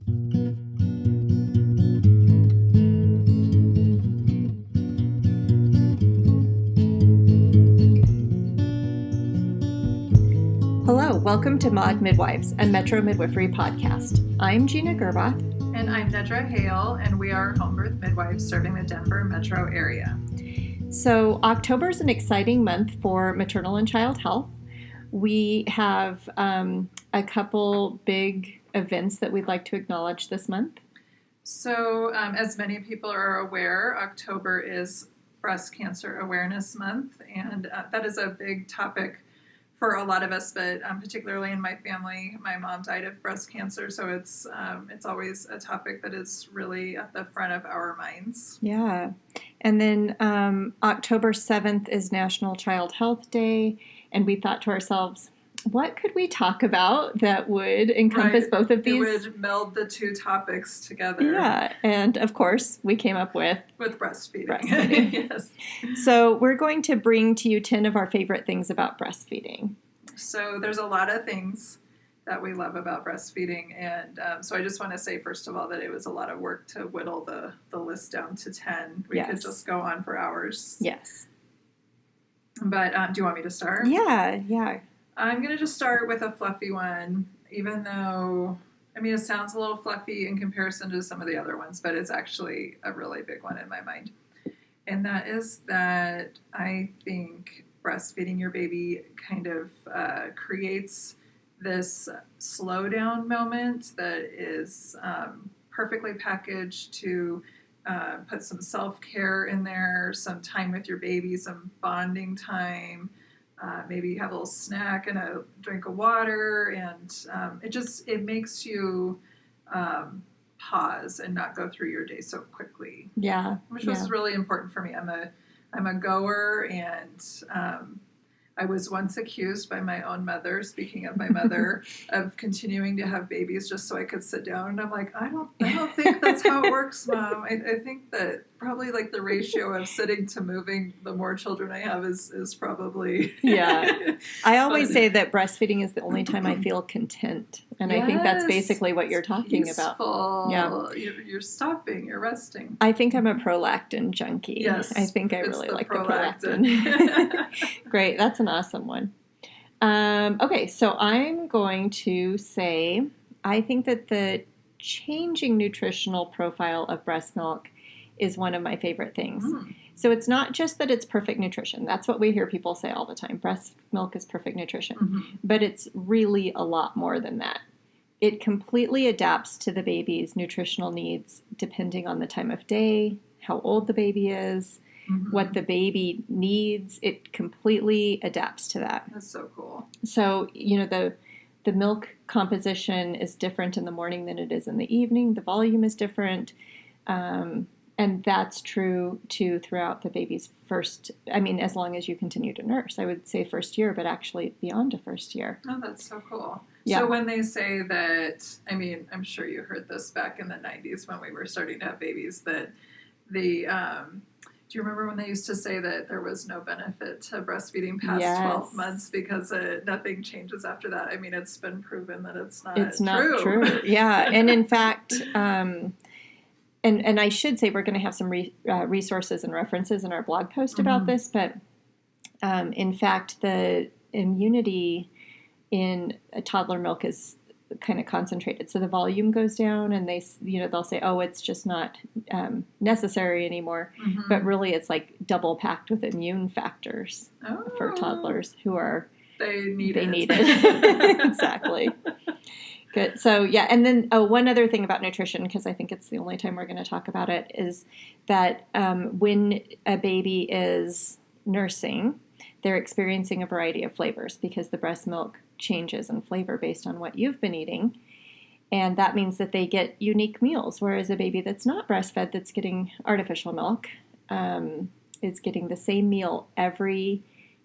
Hello, welcome to Mod Midwives, a Metro Midwifery podcast. I'm Gina Gerbath. And I'm Nedra Hale, and we are home birth midwives serving the Denver metro area. So October is an exciting month for maternal and child health. We have a couple big events that we'd like to acknowledge this month. So as many people are aware, October is Breast Cancer Awareness Month, and that is a big topic for a lot of us, but particularly in my family. My mom died of breast cancer, so it's always a topic that is really at the front of our minds. Yeah. And then October 7th is National Child Health Day, and we thought to ourselves, what could we talk about that would encompass both of these? It would meld the two topics together. Yeah, and of course, we came up with breastfeeding. Yes. So we're going to bring to you 10 of our favorite things about breastfeeding. So there's a lot of things that we love about breastfeeding, and so I just want to say, first of all, that it was a lot of work to whittle the list down to 10. We could just go on for hours. Yes. But do you want me to start? Yeah. I'm going to just start with a fluffy one, even though, it sounds a little fluffy in comparison to some of the other ones, but it's actually a really big one in my mind. And that is that I think breastfeeding your baby kind of creates this slow down moment that is perfectly packaged to put some self-care in there, some time with your baby, some bonding time. Maybe have a little snack and a drink of water, and it makes you pause and not go through your day so quickly. Yeah, which was really important for me. I'm a goer, and I was once accused by my own mother, speaking of my mother, of continuing to have babies just so I could sit down. And I'm like, I don't think that's how it works, Mom. I think that probably like the ratio of sitting to moving, the more children I have is probably. Yeah. I always say that breastfeeding is the only time I feel content. And I think that's basically what you're talking about. Yeah. You're stopping, you're resting. I think I'm a prolactin junkie. Yes. I think I really like the prolactin. Great. That's an awesome one. Okay. So I'm going to say, I think that the changing nutritional profile of breast milk is one of my favorite things. So it's not just that it's perfect nutrition. That's what we hear people say all the time. Breast milk is perfect nutrition. Mm-hmm. But it's really a lot more than that. It completely adapts to the baby's nutritional needs depending on the time of day, how old the baby is, what the baby needs. It completely adapts to that. That's so cool. So, the milk composition is different in the morning than it is in the evening. The volume is different. And that's true, too, throughout the baby's first, as long as you continue to nurse. I would say first year, but actually beyond a first year. Oh, that's so cool. Yeah. So when they say that, I'm sure you heard this back in the 90s when we were starting to have babies, that do you remember when they used to say that there was no benefit to breastfeeding past 12 months because nothing changes after that? It's been proven that it's not true. Yeah. And in fact, And I should say we're going to have some resources and references in our blog post about this, but in fact, the immunity in a toddler milk is kind of concentrated. So the volume goes down, and they'll say, oh, it's just not necessary anymore. But really, it's like double packed with immune factors for toddlers who are they need it. Exactly. Good. So, yeah. And then one other thing about nutrition, because I think it's the only time we're going to talk about it, is that when a baby is nursing, they're experiencing a variety of flavors because the breast milk changes in flavor based on what you've been eating. And that means that they get unique meals, whereas a baby that's not breastfed, that's getting artificial milk, is getting the same meal every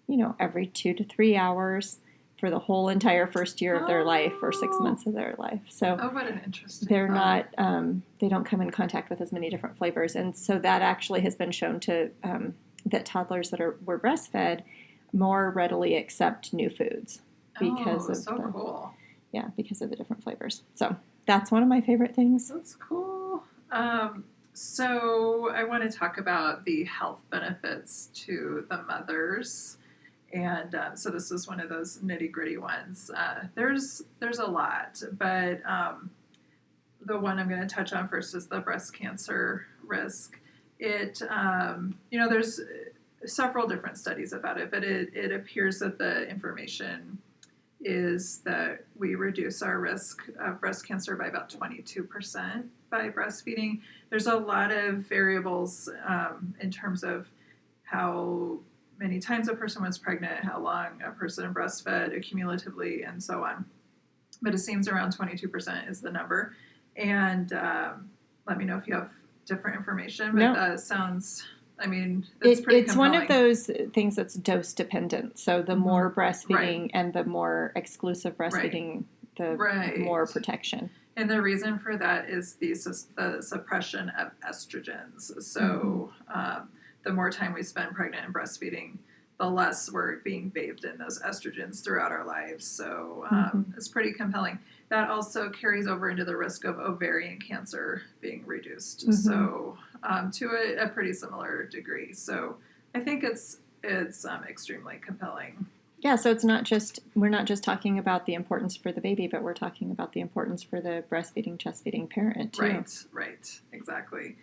2 to 3 hours for the whole entire first year of their life or 6 months of their life. So what an interesting they're not, they don't come in contact with as many different flavors. And so that actually has been shown to, that toddlers that were breastfed more readily accept new foods because of cool. Yeah, because of the different flavors. So that's one of my favorite things. That's cool. So I want to talk about the health benefits to the mothers. And so this is one of those nitty-gritty ones. There's a lot, but the one I'm going to touch on first is the breast cancer risk. It, there's several different studies about it, but it appears that the information is that we reduce our risk of breast cancer by about 22% by breastfeeding. There's a lot of variables in terms of how many times a person was pregnant, how long a person breastfed accumulatively, and so on. But it seems around 22% is the number. And let me know if you have different information, but that sounds... it's pretty it's compelling. one of those things that's dose dependent. So the more breastfeeding and the more exclusive breastfeeding, the more protection. And the reason for that is the suppression of estrogens. So the more time we spend pregnant and breastfeeding, the less we're being bathed in those estrogens throughout our lives. So it's pretty compelling. That also carries over into the risk of ovarian cancer being reduced. So to a pretty similar degree. So I think it's extremely compelling. Yeah, so we're not just talking about the importance for the baby, but we're talking about the importance for the breastfeeding, chest-feeding parent too. Right, exactly.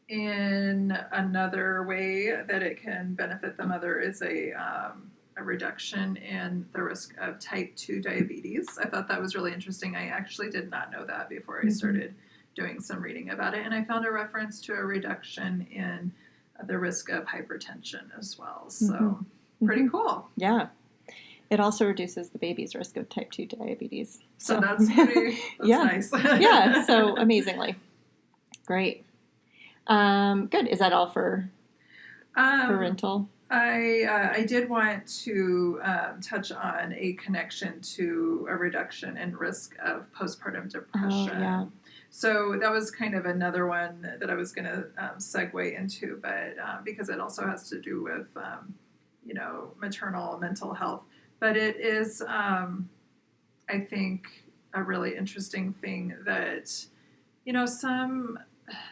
In another way that it can benefit the mother is a reduction in the risk of type 2 diabetes. I thought that was really interesting. I actually did not know that before I started doing some reading about it. And I found a reference to a reduction in the risk of hypertension as well. So pretty cool. Yeah. It also reduces the baby's risk of type 2 diabetes. So that's nice. Yeah, so amazingly. Great. Good. Is that all for parental? I did want to touch on a connection to a reduction in risk of postpartum depression. Oh, yeah. So that was kind of another one that I was going to segue into, but because it also has to do with, maternal mental health. But it is, I think, a really interesting thing that,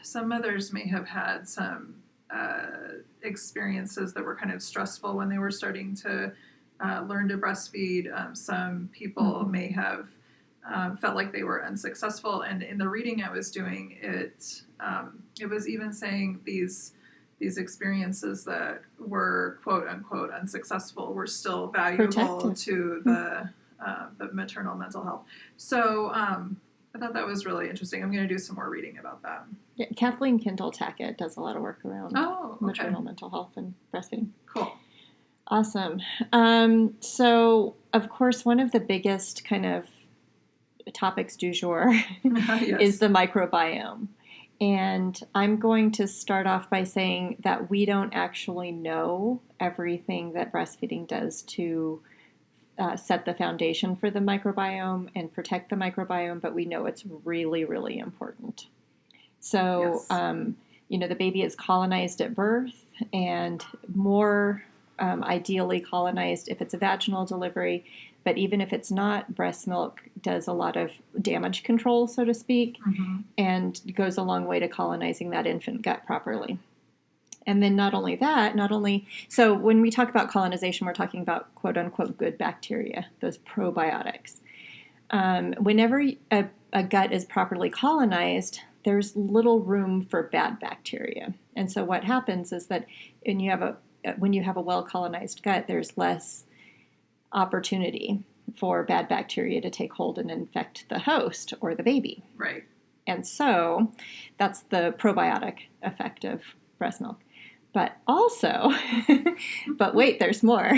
some mothers may have had some experiences that were kind of stressful when they were starting to learn to breastfeed. Some people may have felt like they were unsuccessful, and in the reading I was doing, it was even saying these experiences that were quote unquote unsuccessful were still valuable to the maternal mental health. So I thought that was really interesting. I'm going to do some more reading about that. Yeah, Kathleen Kendall-Tackett does a lot of work around maternal mental health and breastfeeding. Cool. Awesome. So, of course, one of the biggest kind of topics du jour is the microbiome. And I'm going to start off by saying that we don't actually know everything that breastfeeding does to set the foundation for the microbiome and protect the microbiome, but we know it's really, really important. So, the baby is colonized at birth and more ideally colonized if it's a vaginal delivery. But even if it's not, breast milk does a lot of damage control, so to speak, and goes a long way to colonizing that infant gut properly. And then so when we talk about colonization, we're talking about quote unquote good bacteria, those probiotics. Whenever a gut is properly colonized, there's little room for bad bacteria. And so what happens is that when you have a well-colonized gut, there's less opportunity for bad bacteria to take hold and infect the host or the baby. Right. And so that's the probiotic effect of breast milk. But also, but wait, there's more.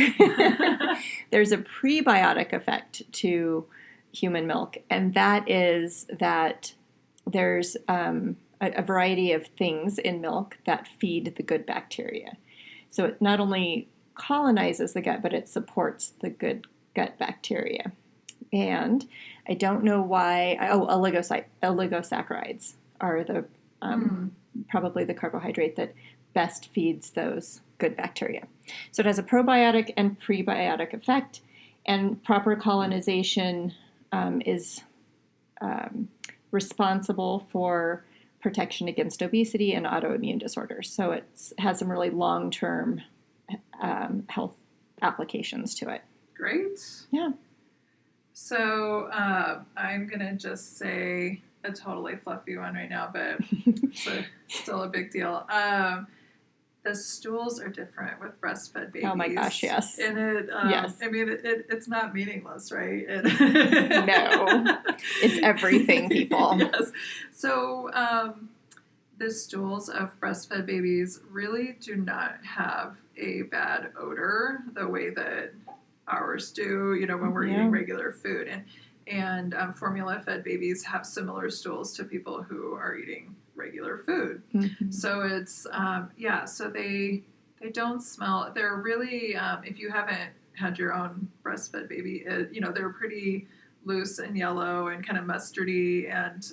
There's a prebiotic effect to human milk, and that is that there's a variety of things in milk that feed the good bacteria. So it not only colonizes the gut, but it supports the good gut bacteria. And I don't know why. Oligosaccharides are the probably the carbohydrate that best feeds those good bacteria. So it has a probiotic and prebiotic effect, and proper colonization is responsible for protection against obesity and autoimmune disorders. So it has some really long-term health applications to it. Great. Yeah. So I'm going to just say a totally fluffy one right now, but it's still a big deal. The stools are different with breastfed babies. Oh my gosh, yes. And yes. I mean, it's not meaningless, right? No. It's everything, people. Yes. So the stools of breastfed babies really do not have a bad odor the way that ours do, when we're eating regular food. And formula-fed babies have similar stools to people who are eating regular food. Mm-hmm. So it's, so they don't smell. They're really, if you haven't had your own breastfed baby, they're pretty loose and yellow and kind of mustardy, and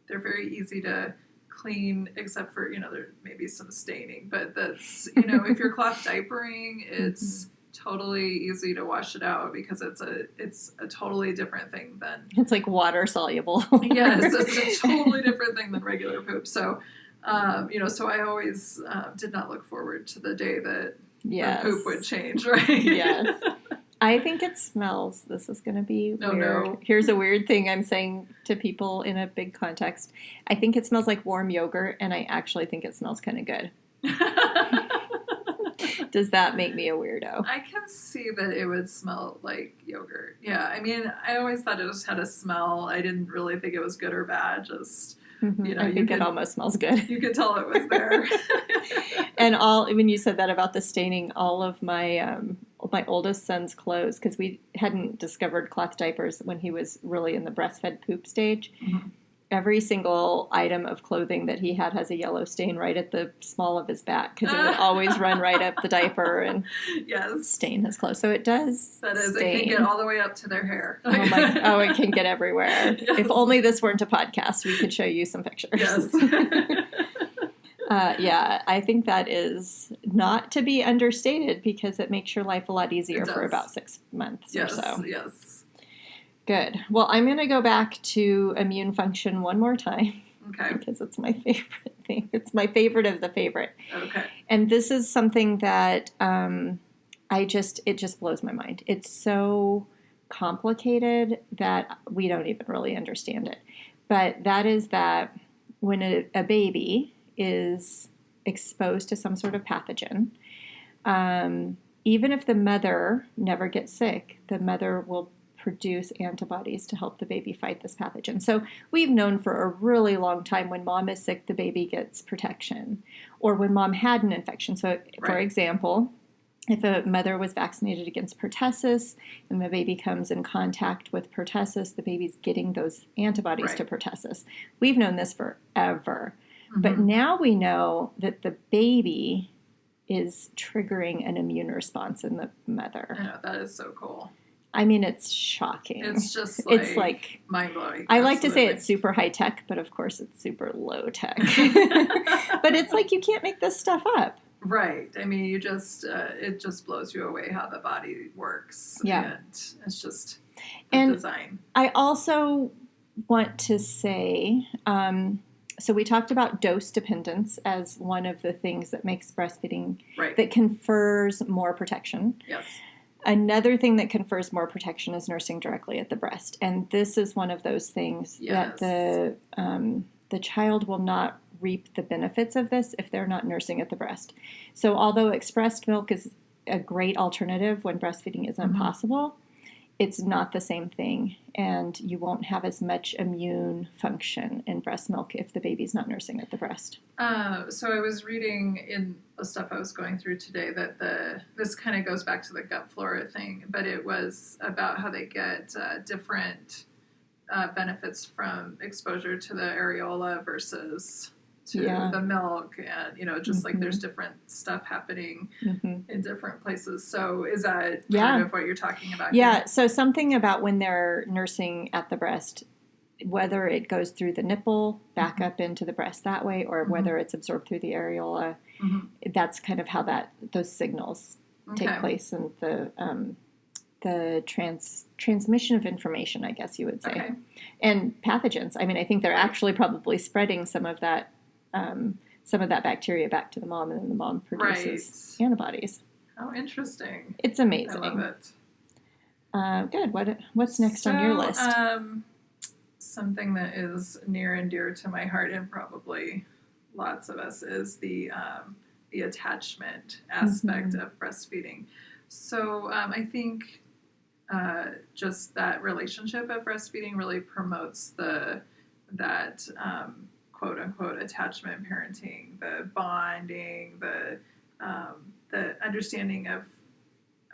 they're very easy to clean, except for, there may be some staining. But that's, if you're cloth diapering, it's totally easy to wash it out because it's a totally different thing than... It's like water soluble. Yes, it's a totally different thing than regular poop. So, so I always did not look forward to the day that the poop would change, right? Yes. I think it smells. This is going to be weird. No. Here's a weird thing I'm saying to people in a big context. I think it smells like warm yogurt, and I actually think it smells kind of good. Does that make me a weirdo? I can see that it would smell like yogurt. Yeah, I mean, I always thought it just had a smell. I didn't really think it was good or bad. Just, I think it almost smells good. You could tell it was there. And when you said that about the staining, all of my oldest son's clothes, because we hadn't discovered cloth diapers when he was really in the breastfed poop stage. Mm-hmm. Every single item of clothing that he had has a yellow stain right at the small of his back, because it would always run right up the diaper and stain his clothes. So it does. That is, stain. It can get all the way up to their hair. It can get everywhere. Yes. If only this weren't a podcast, we could show you some pictures. Yes. I think that is not to be understated, because it makes your life a lot easier for about 6 months or so. Yes. Good. Well, I'm going to go back to immune function one more time. Okay. Because it's my favorite thing. It's my favorite of the favorite. Okay. And this is something that it just blows my mind. It's so complicated that we don't even really understand it. But that is that when a baby is exposed to some sort of pathogen, even if the mother never gets sick, the mother will produce antibodies to help the baby fight this pathogen. So we've known for a really long time, when mom is sick, the baby gets protection, or when mom had an infection. So, for example, if a mother was vaccinated against pertussis and the baby comes in contact with pertussis, the baby's getting those antibodies to pertussis. We've known this forever. Mm-hmm. But now we know that the baby is triggering an immune response in the mother. I know, that is so cool. I mean, it's shocking. It's just mind-blowing. I like to say it's super high-tech, but of course it's super low-tech. But it's like you can't make this stuff up. Right. I mean, it just blows you away how the body works. Yeah. And it's just design. I also want to say, so we talked about dose dependence as one of the things that makes breastfeeding, that confers more protection. Yes. Another thing that confers more protection is nursing directly at the breast. And this is one of those things that the child will not reap the benefits of this if they're not nursing at the breast. So although expressed milk is a great alternative when breastfeeding isn't possible, it's not the same thing. And you won't have as much immune function in breast milk if the baby's not nursing at the breast. So I was reading in the stuff I was going through today that this kind of goes back to the gut flora thing, but it was about how they get different benefits from exposure to the areola versus to the milk, and just like there's different stuff happening in different places. So is that kind of what you're talking about? Yeah. Here? So something about when they're nursing at the breast, whether it goes through the nipple back up into the breast that way, or whether it's absorbed through the areola, that's kind of how those signals take place in the transmission of information, I guess you would say, Okay. and pathogens. I mean, I think they're actually probably spreading some of that bacteria back to the mom, and then the mom produces antibodies. Oh, interesting. It's amazing. I love it. Good. What's next on your list? Something that is near and dear to my heart, and probably lots of us, is the attachment aspect of breastfeeding. So I think just that relationship of breastfeeding really promotes that quote unquote attachment parenting, the bonding, the understanding of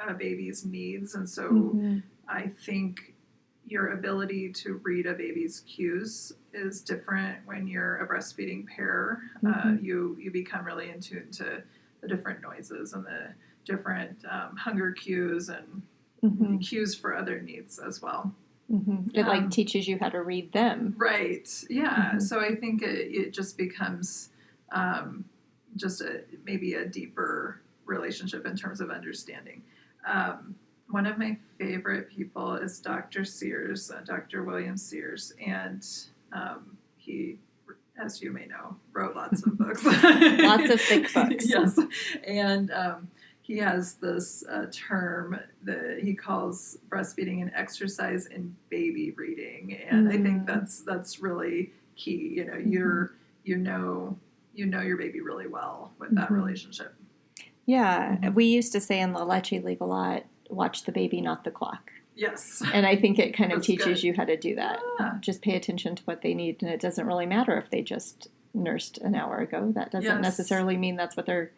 a baby's needs. And so I think your ability to read a baby's cues is different when you're a breastfeeding pair. You become really in tune to the different noises and the different hunger cues and cues for other needs as well. It teaches you how to read them. Right. Yeah. So I think it just becomes maybe a deeper relationship in terms of understanding. One of my favorite people is Dr. Sears, Dr. William Sears, and he, as you may know, wrote lots of books. Lots of thick books. Yes. And he has this term that he calls breastfeeding an exercise in baby reading, and I think that's really key. You know your baby really well with that relationship. Yeah, we used to say in La Leche League a lot, watch the baby, not the clock. Yes. And I think it kind of teaches good. you how to do that. Just pay attention to what they need, and it doesn't really matter if they just nursed an hour ago. That doesn't necessarily mean that's what they're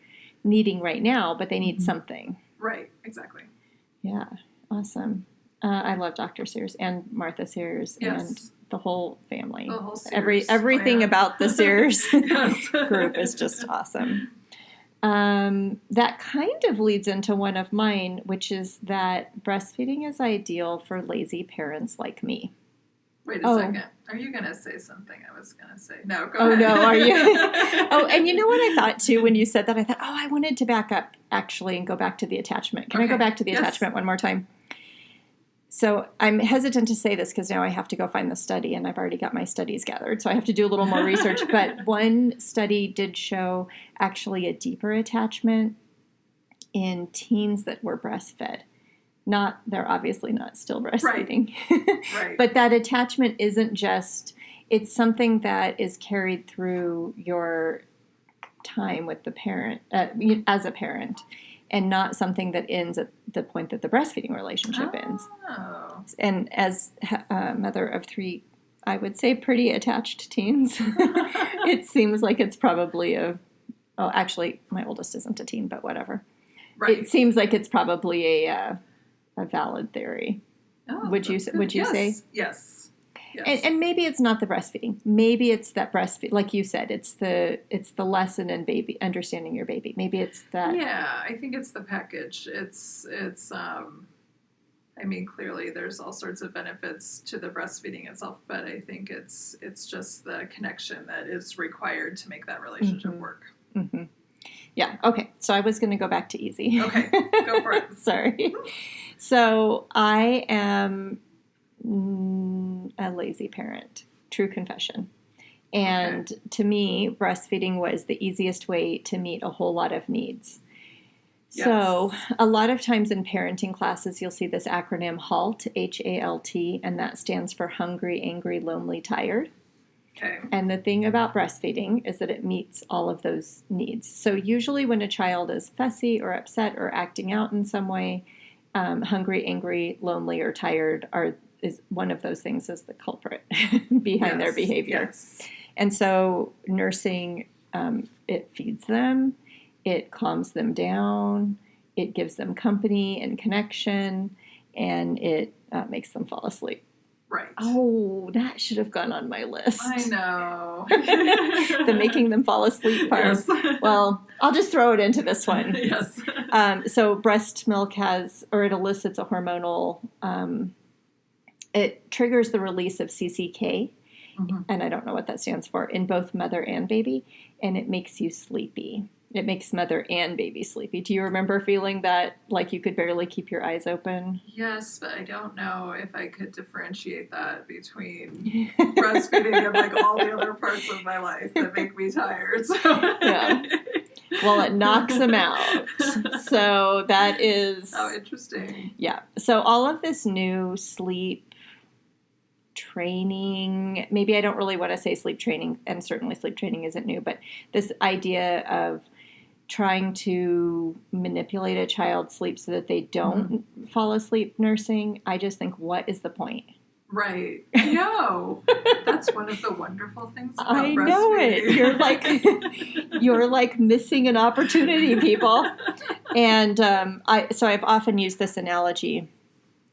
needing right now, but they need something. Right, exactly. Yeah, awesome. I love Dr. Sears and Martha Sears and the whole family. The whole Sears everything about the Sears group is just awesome. That kind of leads into one of mine, which is that breastfeeding is ideal for lazy parents like me. Wait a second. Are you going to say something I was going to say? No, go ahead. Oh, no, are you? And you know what I thought, too, when you said that? I thought, I wanted to back up, actually, and go back to the attachment. Can I go back to the attachment one more time? So I'm hesitant to say this because now I have to go find the study, and I've already got my studies gathered, so I have to do a little more research. But one study did show actually a deeper attachment in teens that were breastfed. They're obviously not still breastfeeding. Right. But that attachment isn't just, it's something that is carried through your time with the parent, as a parent, and not something that ends at the point that the breastfeeding relationship ends. And as a mother of 3, I would say pretty attached teens, it seems like it's probably actually, my oldest isn't a teen, but whatever. Right. It seems like it's probably a valid theory. Would you say? Yes. And maybe it's not the breastfeeding. Maybe it's that breastfeed, like you said. It's the lesson in baby understanding your baby. Maybe it's that. Yeah, I think it's the package. It's. I mean, clearly there's all sorts of benefits to the breastfeeding itself, but I think it's just the connection that is required to make that relationship work. Mm-hmm. Yeah. Okay. So I was going to go back to easy. Okay. Go for it. Sorry. So I am a lazy parent. True confession. And to me, breastfeeding was the easiest way to meet a whole lot of needs. Yes. So a lot of times in parenting classes, you'll see this acronym HALT, H-A-L-T, and that stands for hungry, angry, lonely, tired. Okay. And the thing about breastfeeding is that it meets all of those needs. So usually when a child is fussy or upset or acting out in some way, hungry, angry, lonely, or tired is one of those things is the culprit behind their behavior. Yes. And so nursing, it feeds them, it calms them down, it gives them company and connection, and it makes them fall asleep. Right. Oh, that should have gone on my list. I know. The making them fall asleep part. Yes. Well, I'll just throw it into this one. Yes. So breast milk it elicits a hormonal, it triggers the release of CCK, and I don't know what that stands for, in both mother and baby, and it makes you sleepy. It makes mother and baby sleepy. Do you remember feeling that like you could barely keep your eyes open? Yes, but I don't know if I could differentiate that between breastfeeding and like all the other parts of my life that make me tired. So. Yeah. Well, it knocks them out. So that is... Oh, interesting. Yeah. So all of this new sleep training, maybe I don't really want to say sleep training, and certainly sleep training isn't new, but this idea of trying to manipulate a child's sleep so that they don't fall asleep nursing, I just think, what is the point? Right. I know. That's one of the wonderful things about I know it. You're like missing an opportunity, people. And I've often used this analogy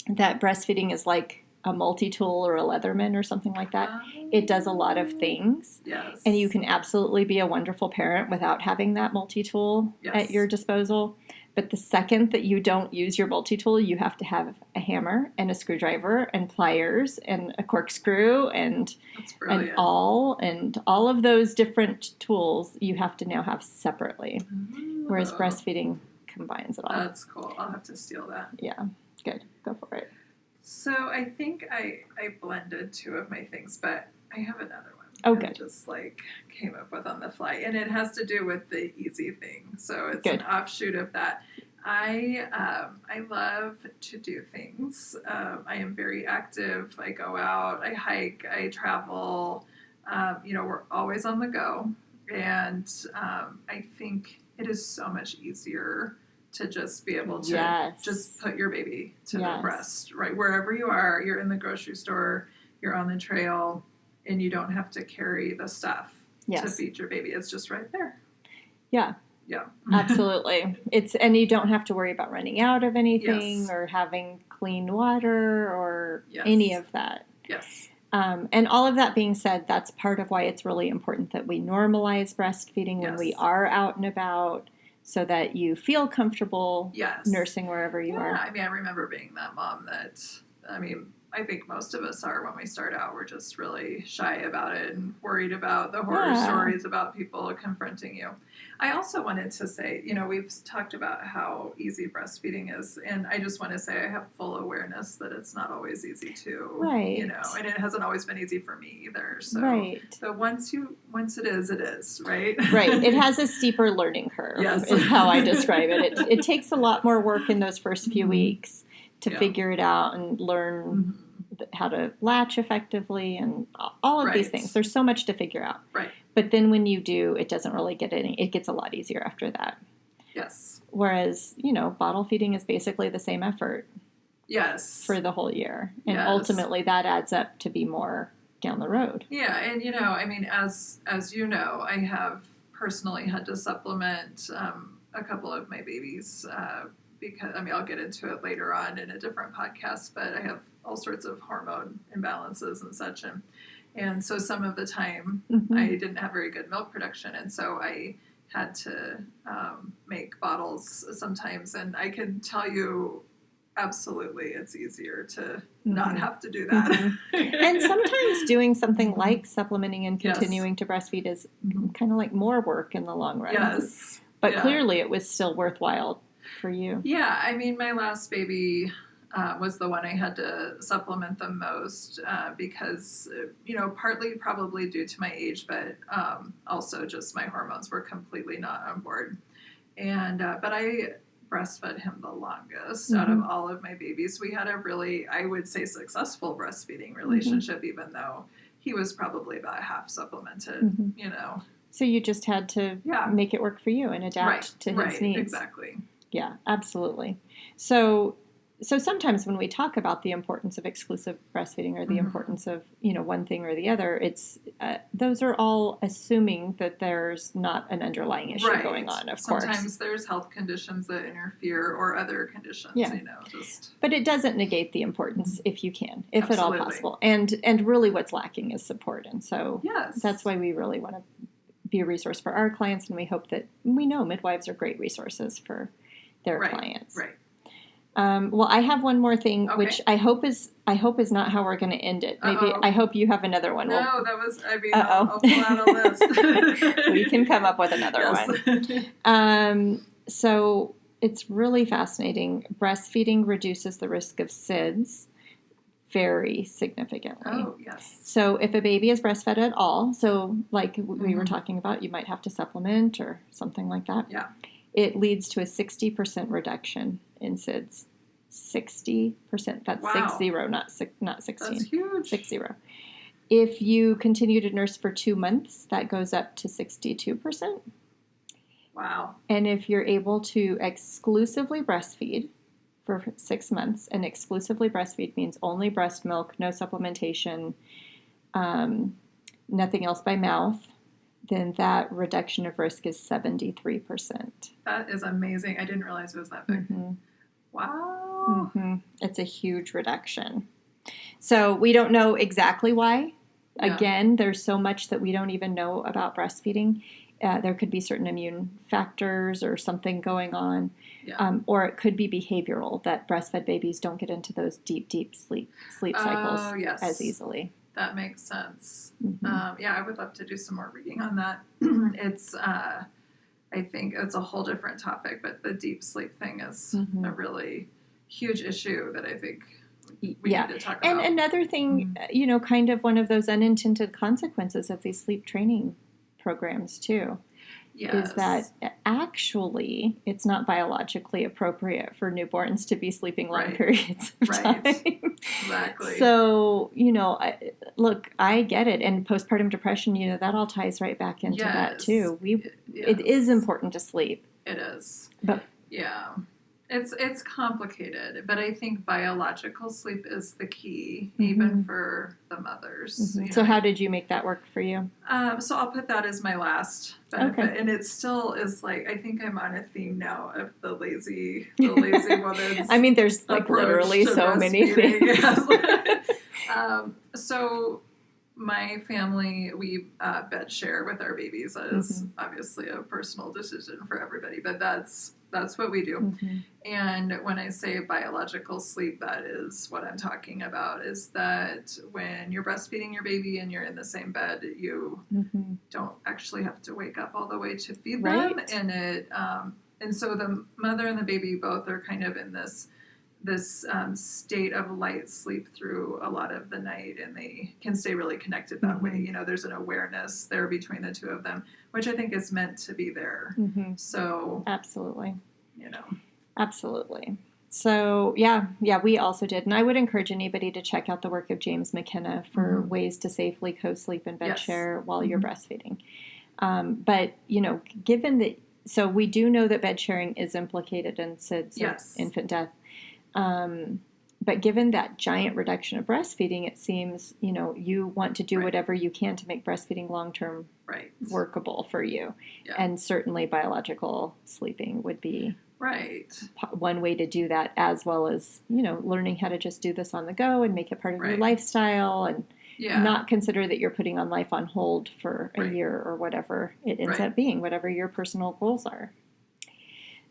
that breastfeeding is like a multi-tool or a Leatherman or something like that. It does a lot of things. Yes. And you can absolutely be a wonderful parent without having that multi-tool at your disposal. But the second that you don't use your multi-tool, you have to have a hammer and a screwdriver and pliers and a corkscrew and all of those different tools you have to now have separately. Whereas breastfeeding combines it all. That's cool. I'll have to steal that. Yeah. Good. Go for it. So I think I blended two of my things, but I have another one. Oh, good. Just like came up with on the fly, and it has to do with the easy thing. So it's good. An offshoot of that. I love to do things. I am very active. I go out. I hike. I travel. We're always on the go, and I think it is so much easier to just be able to just put your baby to the breast, right? Wherever you are, you're in the grocery store, you're on the trail, and you don't have to carry the stuff to feed your baby. It's just right there. Yeah. Yeah. Absolutely. And you don't have to worry about running out of anything or having clean water or any of that. Yes. And all of that being said, that's part of why it's really important that we normalize breastfeeding when we are out and about, so that you feel comfortable nursing wherever you are. I mean, I remember being that mom that, I think most of us are when we start out. We're just really shy about it and worried about the horror stories about people confronting you. I also wanted to say, we've talked about how easy breastfeeding is, and I just want to say I have full awareness that it's not always easy too. Right. And it hasn't always been easy for me either. So, so once it is, right? Right. It has a steeper learning curve is how I describe it. It takes a lot more work in those first few weeks to figure it out and learn how to latch effectively and all of these things. There's so much to figure out. Right. But then when you do, it doesn't really it gets a lot easier after that. Yes. Whereas, bottle feeding is basically the same effort. Yes. For the whole year. And ultimately that adds up to be more down the road. Yeah. And, as you know, I have personally had to supplement a couple of my babies because, I'll get into it later on in a different podcast, but I have all sorts of hormone imbalances and such. And so some of the time I didn't have very good milk production. And so I had to make bottles sometimes. And I can tell you, absolutely, it's easier to not have to do that. And sometimes doing something like supplementing and continuing to breastfeed is kind of like more work in the long run. Yes. But clearly it was still worthwhile for you. Yeah. My last baby was the one I had to supplement the most because, partly probably due to my age, but also just my hormones were completely not on board. And but I breastfed him the longest out of all of my babies. We had a really, I would say, successful breastfeeding relationship, even though he was probably about half supplemented, So you just had to make it work for you and adapt to his needs. Exactly. Yeah, absolutely. So sometimes when we talk about the importance of exclusive breastfeeding or the importance of, one thing or the other, it's those are all assuming that there's not an underlying issue going on, of course. Sometimes there's health conditions that interfere or other conditions, But it doesn't negate the importance if you can, if at all possible. And really what's lacking is support. And so that's why we really want to be a resource for our clients. And we hope that we know midwives are great resources for their clients. Right. Well, I have one more thing, Okay. which I hope is not how we're going to end it. Maybe Uh-oh. I hope you have another one. No, that was. I mean, I'll pull out a list. We can come up with another one. So it's really fascinating. Breastfeeding reduces the risk of SIDS very significantly. Oh, yes. So if a baby is breastfed at all, so like we were talking about, you might have to supplement or something like that. Yeah. It leads to a 60% reduction in SIDS. 60%. That's Wow. 60, not 16. That's huge. 60. If you continue to nurse for 2 months, that goes up to 62%. Wow. And if you're able to exclusively breastfeed for 6 months, and exclusively breastfeed means only breast milk, no supplementation, nothing else by mouth, then that reduction of risk is 73%. That is amazing. I didn't realize it was that big. Mm-hmm. Wow. Mm-hmm. It's a huge reduction. So we don't know exactly why. Yeah. Again, there's so much that we don't even know about breastfeeding. There could be certain immune factors or something going on. Yeah. Or it could be behavioral, that breastfed babies don't get into those deep sleep cycles as easily. That makes sense. Mm-hmm. Yeah, I would love to do some more reading on that. It's, I think it's a whole different topic, but the deep sleep thing is a really huge issue that I think we need to talk about. And another thing, kind of one of those unintended consequences of these sleep training programs too. Yes. Is that actually it's not biologically appropriate for newborns to be sleeping long periods of time. Exactly. So, look, I get it. And postpartum depression, that all ties right back into that too. It is important to sleep. It is. But yeah. It's complicated, but I think biological sleep is the key, even for the mothers. Mm-hmm. So how did you make that work for you? So I'll put that as my last benefit, and it still is like, I think I'm on a theme now of the lazy woman's. I mean, there's like literally so many things. So my family, we bed share with our babies. That is obviously a personal decision for everybody, but that's what we do. Mm-hmm. And when I say biological sleep, that is what I'm talking about, is that when you're breastfeeding your baby and you're in the same bed, you don't actually have to wake up all the way to feed them. And so the mother and the baby both are kind of in this state of light sleep through a lot of the night, and they can stay really connected that way. There's an awareness there between the two of them, which I think is meant to be there. So absolutely. Absolutely. So yeah, we also did. And I would encourage anybody to check out the work of James McKenna for ways to safely co-sleep and bed share while you're breastfeeding. But, given that, so we do know that bed sharing is implicated in SIDS, infant death. But given that giant reduction of breastfeeding, it seems, you want to do whatever you can to make breastfeeding long-term workable for you. Yeah. And certainly biological sleeping would be one way to do that, as well as, learning how to just do this on the go and make it part of your lifestyle, and not consider that you're putting on life on hold for a year or whatever it ends up being, whatever your personal goals are.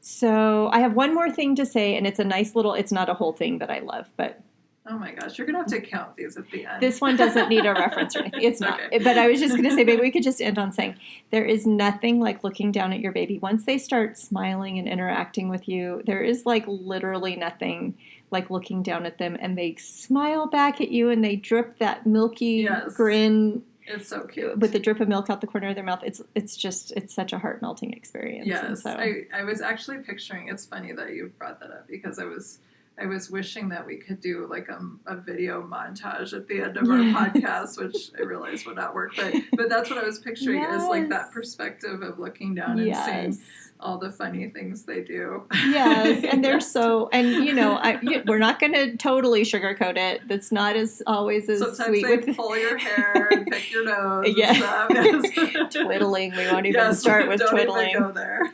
So I have one more thing to say, and it's a nice little, it's not a whole thing that I love, but... Oh my gosh, you're going to have to count these at the end. This one doesn't need a reference or anything. It's not. Okay. But I was just going to say, maybe we could just end on saying, there is nothing like looking down at your baby. Once they start smiling and interacting with you, there is like literally nothing like looking down at them, and they smile back at you, and they drip that milky grin. It's so cute. With the drip of milk out the corner of their mouth. It's such a heart-melting experience. Yes. So. I was actually picturing, it's funny that you brought that up, because I was wishing that we could do like a video montage at the end of our podcast, which I realized would not work. But that's what I was picturing, is like that perspective of looking down and seeing all the funny things they do. Yes, and they're so, and we're not going to totally sugarcoat it. That's not as always as sometimes sweet. Sometimes they pull your hair and pick your nose. And Twiddling. We won't even start with twiddling. Even go there.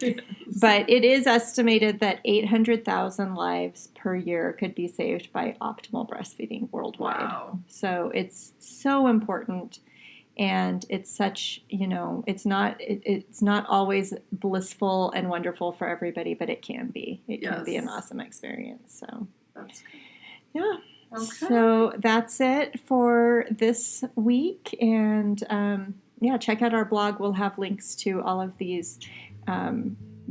But it is estimated that 800,000 lives per year could be saved by optimal breastfeeding worldwide. Wow. So it's so important. And it's such, it's not always blissful and wonderful for everybody, but it can be. It can be an awesome experience. So that's good. Yeah. Okay. So that's it for this week. And check out our blog. We'll have links to all of these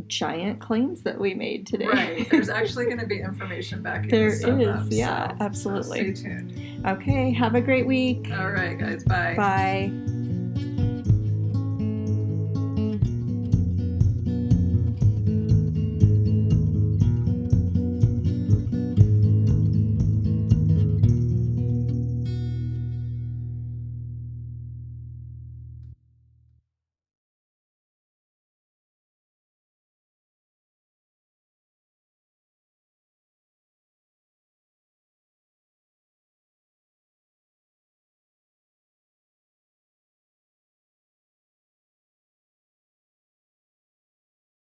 giant claims that we made today. Right. There's actually going to be information back in there the stuff is. Up, yeah, so absolutely. Stay tuned. Okay. Have a great week. All right, guys. Bye. Bye.